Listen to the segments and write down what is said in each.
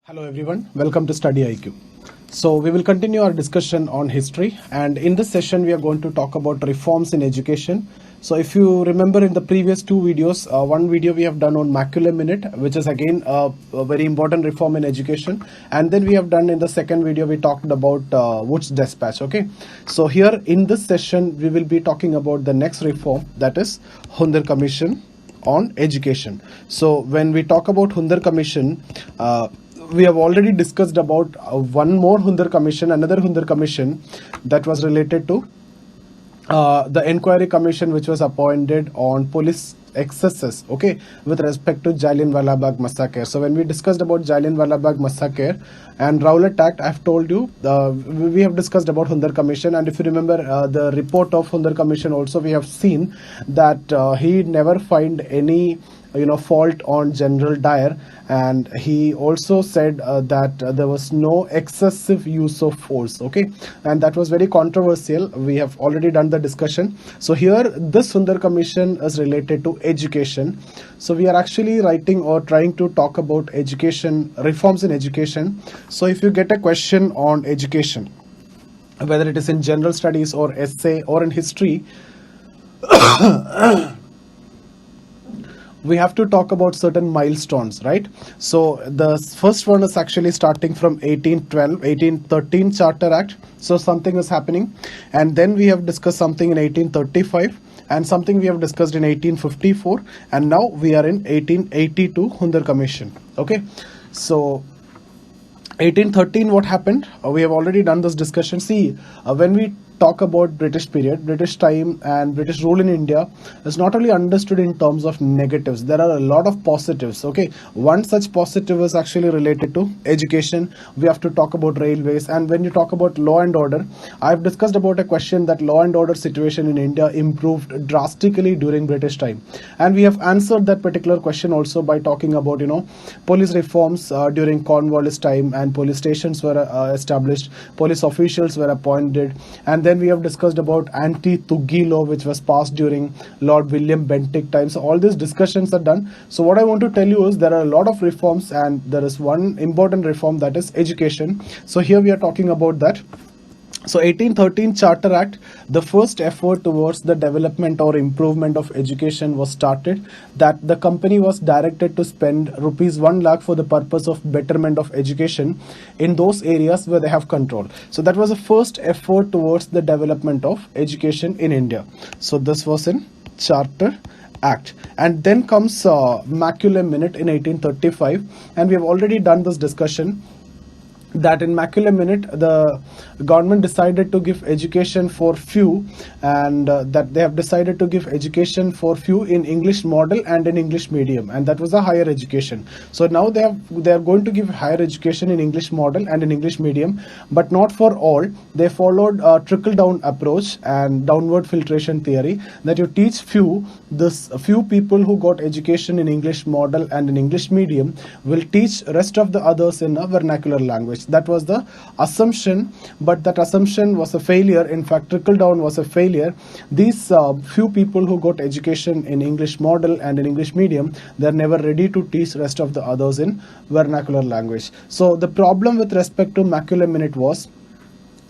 Hello everyone, welcome to StudyIQ. So we will continue our discussion on history, and in this session we are going to talk about reforms in education. So if you remember in the previous two videos, one video we have done on Maculum Minute, which is again a very important reform in education, and then we have done in the second video we talked about Wood's Dispatch. Okay, so here in this session we will be talking about the next reform, that is Hundar Commission on education. So when we talk about Hundar Commission, we have already discussed about one more Hundar Commission, another Hundar Commission that was related to the inquiry commission which was appointed on police excesses, okay, with respect to Jallianwala Bagh massacre. So when we discussed about Jallianwala Bagh massacre and Rowlatt Act, I have told you we have discussed about Hundar Commission, and if you remember the report of Hundar Commission also, we have seen that he never find any fault on General Dyer, and he also said that there was no excessive use of force, okay, and that was very controversial. We have already done the discussion. So here this Hundar Commission is related to education. So we are actually writing or trying to talk about education, reforms in education. So if you get a question on education, whether it is in general studies or essay or in history, we have to talk about certain milestones, right? So the first one is actually starting from 1813 Charter Act. So something is happening, and then we have discussed something in 1835 and something we have discussed in 1854, and now we are in 1882 Hundar Commission. Okay, so 1813, what happened? We have already done this discussion. See, when we talk about British period, British time and British rule in India is not only understood in terms of negatives, there are a lot of positives, okay. One such positive is actually related to education. We have to talk about railways, and when you talk about law and order, I've discussed about a question that law and order situation in India improved drastically during British time, and we have answered that particular question also by talking about police reforms during Cornwallis time, and police stations were established, police officials were appointed, and then we have discussed about anti-Tughi law which was passed during Lord William Bentinck time. So all these discussions are done. So what I want to tell you is there are a lot of reforms, and there is one important reform, that is education. So here we are talking about that. So 1813 Charter Act, the first effort towards the development or improvement of education was started, that the company was directed to spend rupees 1 lakh for the purpose of betterment of education in those areas where they have control. So that was the first effort towards the development of education in India. So this was in Charter Act. And then comes Maculum Minute in 1835, and we have already done this discussion, that in Maculum Minute the government decided to give education for few, and that they have decided to give education for few in English model and in English medium, and that was a higher education. So now they are going to give higher education in English model and in English medium, but not for all. They followed a trickle down approach and downward filtration theory, that you teach few people who got education in English model and in English medium will teach rest of the others in a vernacular language. That was the assumption, but that assumption was a failure. In fact, trickle down was a failure. These few people who got education in English model and in English medium, they are never ready to teach rest of the others in vernacular language. So the problem with respect to Maculum Minute was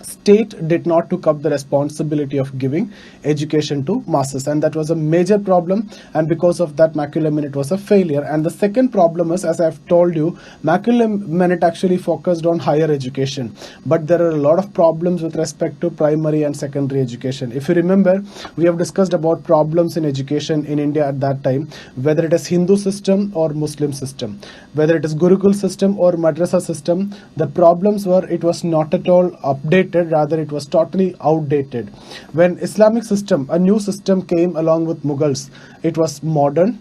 state did not took up the responsibility of giving education to masses, and that was a major problem, and because of that Maculum Minute was a failure. And the second problem is, as I have told you, Maculum Minute actually focused on higher education, but there are a lot of problems with respect to primary and secondary education. If you remember, we have discussed about problems in education in India at that time, whether it is Hindu system or Muslim system, whether it is Gurukul system or Madrasa system. The problems were it was not at all updated, rather it was totally outdated. When Islamic system, a new system came along with Mughals, it was modern,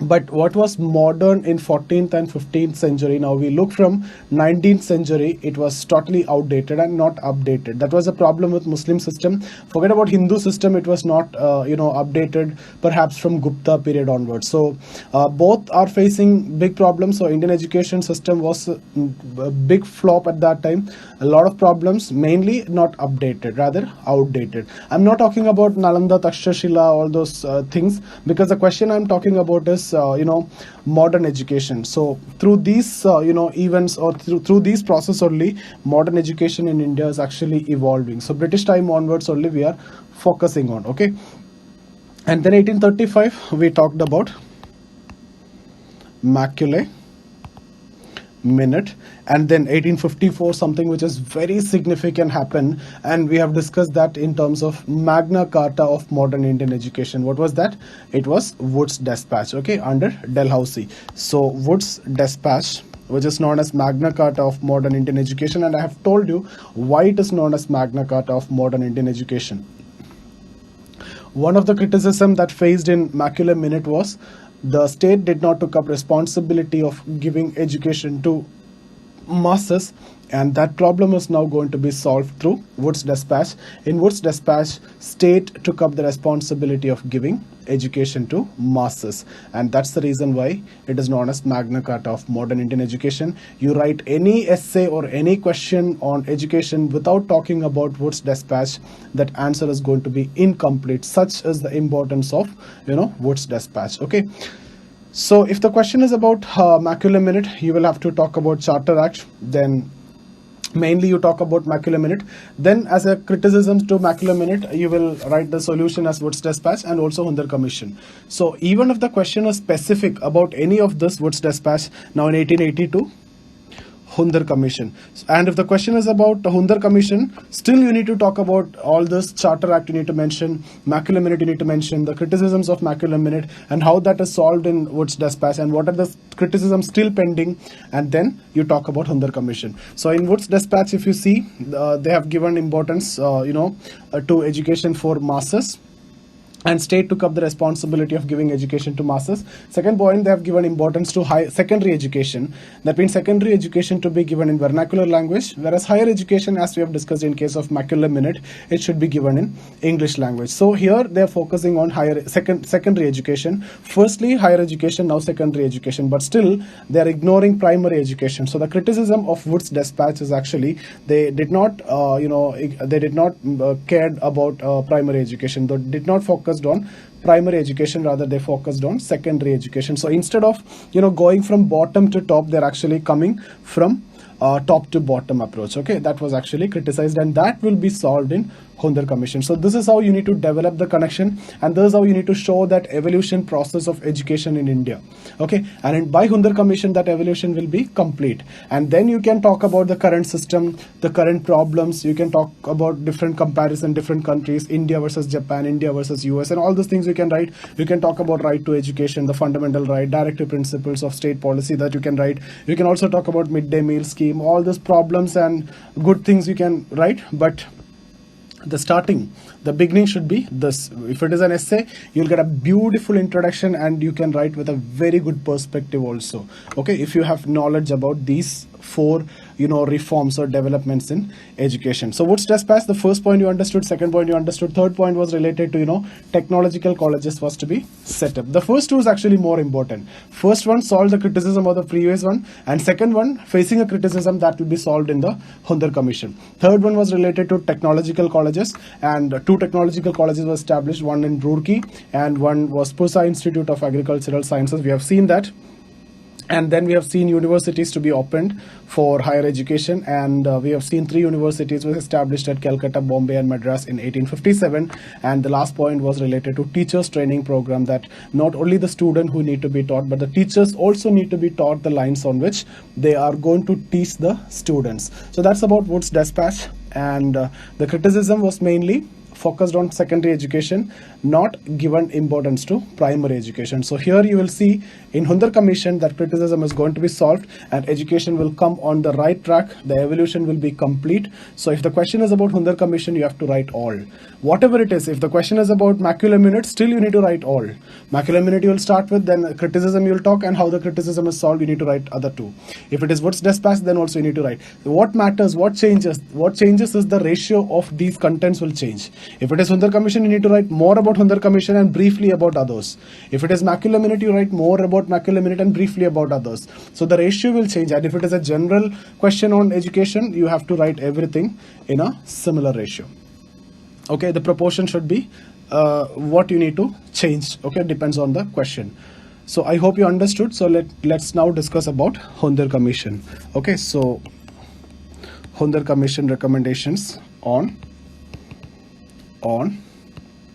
But what was modern in 14th and 15th century, now we look from 19th century, it was totally outdated and not updated. That was a problem with Muslim system. Forget about Hindu system, it was not updated perhaps from Gupta period onwards. So both are facing big problems. So Indian education system was a big flop at that time. A lot of problems, mainly not updated, rather outdated. I'm not talking about Nalanda, Takshashila, all those things, because the question I'm talking about is is modern education. So through these events, or through these process only, modern education in India is actually evolving. So British time onwards only we are focusing on. Okay, and then 1835 we talked about Maculae Minute, and then 1854 something which is very significant happened, and we have discussed that in terms of Magna Carta of modern Indian education. What was that? It was Wood's Dispatch, okay, under Dalhousie. So Wood's Dispatch, which is known as Magna Carta of modern Indian education, and I have told you why it is known as Magna Carta of modern Indian education. One of the criticism that faced in Maculae Minute was the state did not take up responsibility of giving education to masses, and that problem is now going to be solved through Wood's Dispatch. In Wood's Dispatch, state took up the responsibility of giving education to masses, and that's the reason why it is known as Magna Carta of modern Indian education. You write any essay or any question on education without talking about Wood's Dispatch, that answer is going to be incomplete. Such is the importance of Wood's Dispatch. Okay, so if the question is about Maculae Minute, you will have to talk about Charter Act, then mainly you talk about Maculae Minute. Then as a criticism to Maculae Minute, you will write the solution as Wood's Dispatch and also Hunter Commission. So even if the question is specific about any of this, Wood's Dispatch, now in 1882, Hunter Commission. And if the question is about the Hunter Commission, still you need to talk about all this. Charter Act you need to mention, Maculae Minute you need to mention, the criticisms of Maculae Minute and how that is solved in Wood's Dispatch and what are the criticisms still pending, and then you talk about Hunter Commission. So in Wood's Dispatch, if you see, they have given importance to education for masses, and state took up the responsibility of giving education to masses. Second point, they have given importance to secondary education. That means secondary education to be given in vernacular language, whereas higher education, as we have discussed in case of Maculae Minute, it should be given in English language. So here they are focusing on secondary education. Firstly higher education, now secondary education, but still they are ignoring primary education. So the criticism of Wood's Dispatch is actually they did not cared about primary education. They did not focus on primary education, rather they focused on secondary education. So instead of going from bottom to top, they're actually coming from top to bottom approach. Okay, that was actually criticized, and that will be solved in Hunter Commission. So this is how you need to develop the connection, and this is how you need to show that evolution process of education in India. Okay, and by Hunter Commission that evolution will be complete, and then you can talk about the current system, the current problems. You can talk about different comparison, different countries, India versus Japan, India versus US, and all those things you can write. You can talk about right to education, the fundamental right, directive principles of state policy that you can write. You can also talk about midday meal scheme, all those problems and good things you can write, but the beginning should be this. If it is an essay, you'll get a beautiful introduction and you can write with a very good perspective also. Okay, if you have knowledge about these four reforms or developments in education. So Wood's Dispatch, the first point you understood, second point you understood, third point was related to technological colleges was to be set up. The first two is actually more important. First one solved the criticism of the previous one, and second one facing a criticism that will be solved in the Hunter Commission. Third one was related to technological colleges, and two technological colleges were established, one in Roorkee and one was Pusa Institute of Agricultural Sciences. We have seen that. And then we have seen universities to be opened for higher education, and we have seen 3 universities were established at Calcutta, Bombay and Madras in 1857. And the last point was related to teachers training program, that not only the student who need to be taught, but the teachers also need to be taught the lines on which they are going to teach the students. So that's about Wood's Dispatch, and the criticism was mainly focused on secondary education, not given importance to primary education. So here you will see in Hunter Commission that criticism is going to be solved and education will come on the right track. The evolution will be complete. So if the question is about Hunter Commission, you have to write all. Whatever it is, if the question is about Maculae Minute, still you need to write all. Maculae Minute you will start with, then criticism you will talk, and how the criticism is solved, you need to write other two. If it is Wood's Dispatch, then also you need to write. What matters, what changes is the ratio of these contents will change. If it is Hunter Commission, you need to write more about Hunter Commission and briefly about others. If it is Maculae Minute, you write more about Maculae Minute and briefly about others. So the ratio will change, and if it is a general question on education, you have to write everything in a similar ratio. Okay, the proportion should be what you need to change. Okay, depends on the question. So I hope you understood. So let's now discuss about Hunter Commission. Okay, so Hunter Commission recommendations on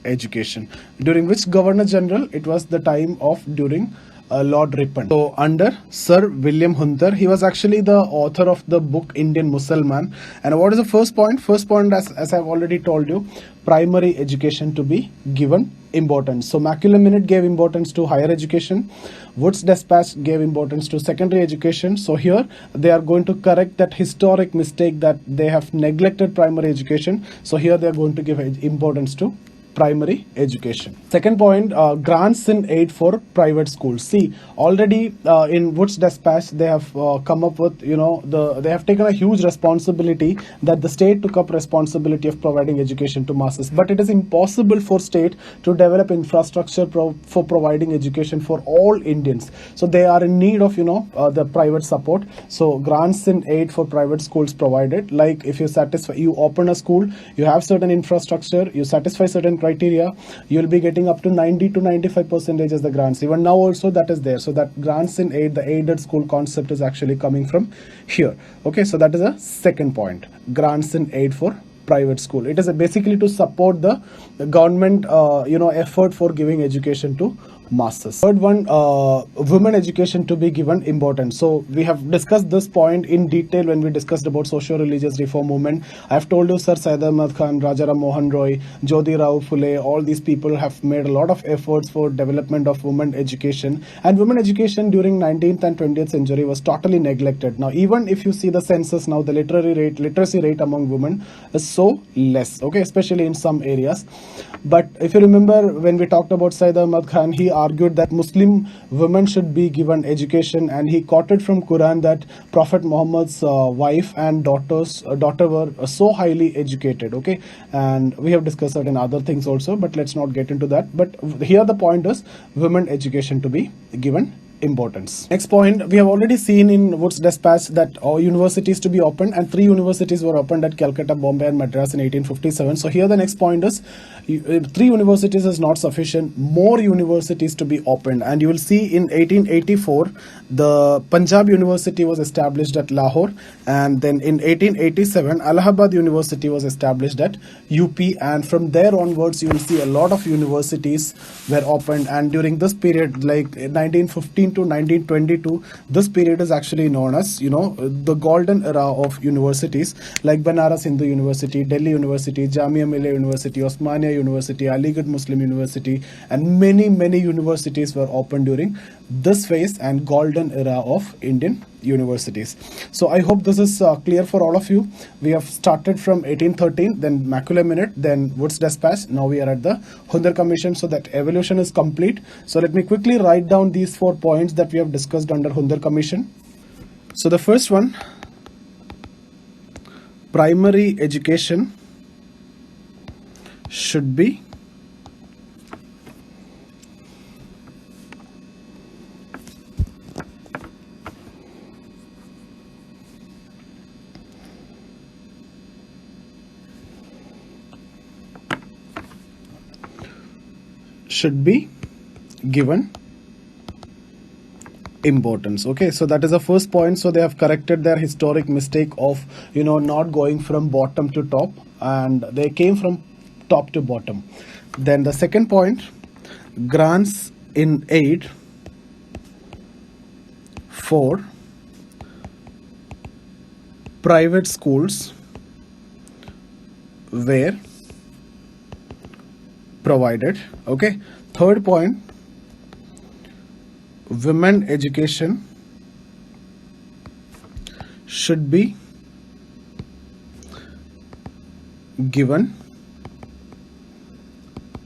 education. During which Governor General? It was the time of during Lord Ripon. So under Sir William Hunter, he was actually the author of the book Indian Mussalman. And what is the first point? First point, as I've already told you, primary education to be given importance. So Macular Minute gave importance to higher education. Wood's Dispatch gave importance to secondary education. So here they are going to correct that historic mistake that they have neglected primary education. So here they are going to give importance to primary education. Second point, grants in aid for private schools. See, already in Wood's Dispatch, they have come up with, they have taken a huge responsibility that the state took up responsibility of providing education to masses. But it is impossible for state to develop infrastructure for providing education for all Indians. So they are in need of, the private support. So grants in aid for private schools provided. Like if you open a school, you have certain infrastructure, you satisfy certain criteria, you will be getting up to 90 to 95% as the grants. Even now also that is there. So that grants in aid, the aided school concept is actually coming from here. Okay, so that is a second point. Grants in aid for private school. It is basically to support the government, effort for giving education to masses. Third one, women education to be given importance. So we have discussed this point in detail when we discussed about socio-religious reform movement. I have told you Sir Syed Ahmad Khan, Rajaram Mohan Roy, Jyoti Rao Phule, all these people have made a lot of efforts for development of women education, and women education during 19th and 20th century was totally neglected. Now even if you see the census now, the literacy rate among women is so less, okay, especially in some areas. But if you remember when we talked about Syed Ahmad Khan, he argued that Muslim women should be given education, and he quoted from Quran that Prophet Muhammad's wife and daughter were so highly educated. Okay, and we have discussed certain other things also, but let's not get into that. But here the point is women education to be given importance. Next point, we have already seen in Wood's Dispatch that universities to be opened, and 3 universities were opened at Calcutta, Bombay and Madras in 1857. So here the next point is 3 universities is not sufficient, more universities to be opened. And you will see in 1884 the Punjab University was established at Lahore, and then in 1887 Allahabad University was established at UP, and from there onwards you will see a lot of universities were opened. And during this period, like 1915 to 1922, this period is actually known as the golden era of universities, like Banaras Hindu University, Delhi University, Jamia Millia University, Osmania University, Aligarh Muslim University, and many universities were opened during this phase and golden era of Indian universities. So I hope this is clear for all of you. We have started from 1813, then Macular Minute, then Wood's Dispatch. Now we are at the Hunter Commission, so that evolution is complete. So let me quickly write down these 4 points that we have discussed under Hunter Commission. So the first one, primary education should be given importance. Okay, so that is the first point. So they have corrected their historic mistake of not going from bottom to top, and they came from top to bottom. Then the second point, grants in aid for private schools were provided. Okay, third point, women education should be given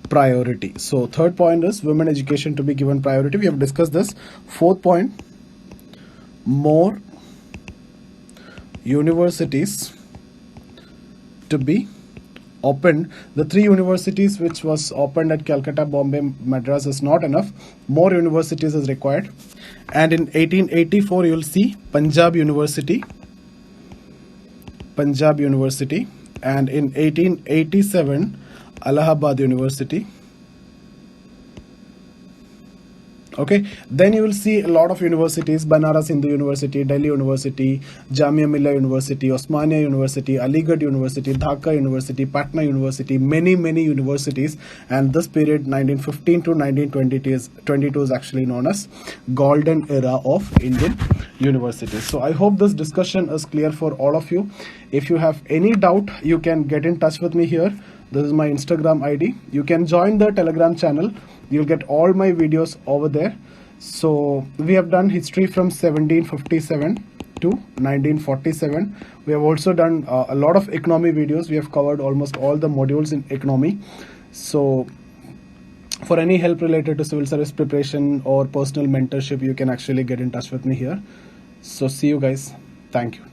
priority. So third point is women education to be given priority. We have discussed this. Fourth point, more universities to be opened. The 3 universities which was opened at Calcutta, Bombay, Madras is not enough. More universities is required. And in 1884 you will see Punjab University, and in 1887 Allahabad University. Okay, then you will see a lot of universities: Banaras Hindu University, Delhi University, Jamia Millia University, Osmania University, Aligarh University, Dhaka University, Patna University, many universities. And this period 1915 to 1922 is actually known as golden era of Indian universities. So I hope this discussion is clear for all of you. If you have any doubt, you can get in touch with me here. This is my Instagram ID. You can join the Telegram channel. You'll get all my videos over there. So we have done history from 1757 to 1947. We have also done a lot of economy videos. We have covered almost all the modules in economy. So for any help related to civil service preparation or personal mentorship, you can actually get in touch with me here. So see you guys. Thank you.